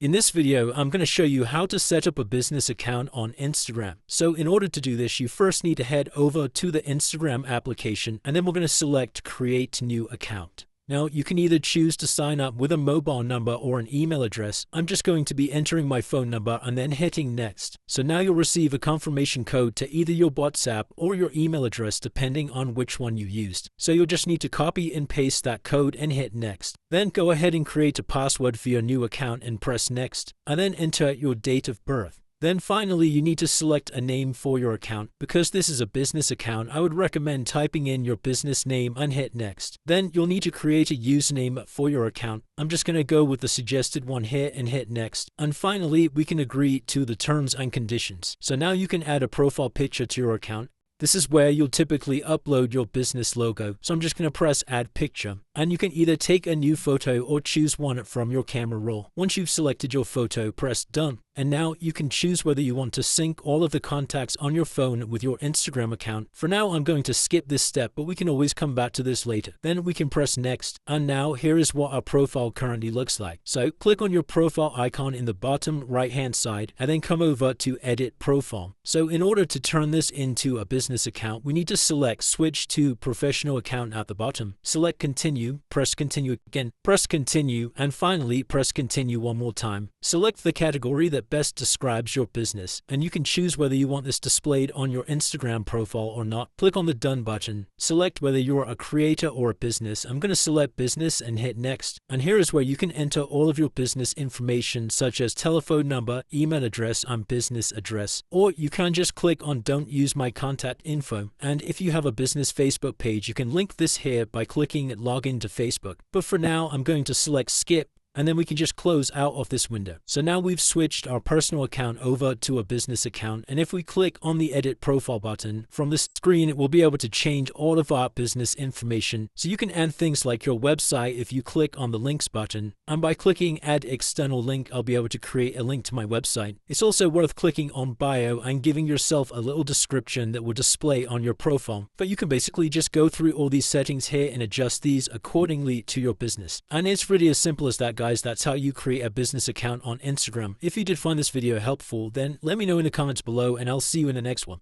In this video, I'm going to show you how to set up a business account on Instagram. So in order to do this, you first need to head over to the Instagram application, and then we're going to select Create New Account. Now, you can either choose to sign up with a mobile number or an email address. I'm just going to be entering my phone number and then hitting Next. So now you'll receive a confirmation code to either your WhatsApp or your email address depending on which one you used. So you'll just need to copy and paste that code and hit Next. Then go ahead and create a password for your new account and press Next, and then enter your date of birth. Then finally, you need to select a name for your account. Because this is a business account, I would recommend typing in your business name and hit Next. Then you'll need to create a username for your account. I'm just going to go with the suggested one here and hit Next. And finally, we can agree to the terms and conditions. So now you can add a profile picture to your account. This is where you'll typically upload your business logo. So I'm just going to press Add Picture. And you can either take a new photo or choose one from your camera roll. Once you've selected your photo, press Done. And now you can choose whether you want to sync all of the contacts on your phone with your Instagram account. For now, I'm going to skip this step, but we can always come back to this later. Then we can press Next. And now here is what our profile currently looks like. So click on your profile icon in the bottom right-hand side and then come over to Edit Profile. So in order to turn this into a business account, we need to select Switch to Professional Account at the bottom. Select Continue, press Continue again, press Continue, and finally press Continue one more time. Select the category that best describes your business, and you can choose whether you want this displayed on your Instagram profile or not. Click on the Done button. Select whether you're a creator or a business. I'm going to select Business and hit Next. And here is where you can enter all of your business information such as telephone number, email address, and business address. Or you can just click on Don't Use My Contact Info. And if you have a business Facebook page, you can link this here by clicking Login to Facebook. But for now, I'm going to select Skip. And then we can just close out of this window. So now we've switched our personal account over to a business account. And if we click on the Edit Profile button, from this screen, we'll be able to change all of our business information. So you can add things like your website if you click on the Links button. And by clicking Add External Link, I'll be able to create a link to my website. It's also worth clicking on Bio and giving yourself a little description that will display on your profile. But you can basically just go through all these settings here and adjust these accordingly to your business. And it's really as simple as that, guys. That's how you create a business account on Instagram. If you did find this video helpful, then let me know in the comments below, and I'll see you in the next one.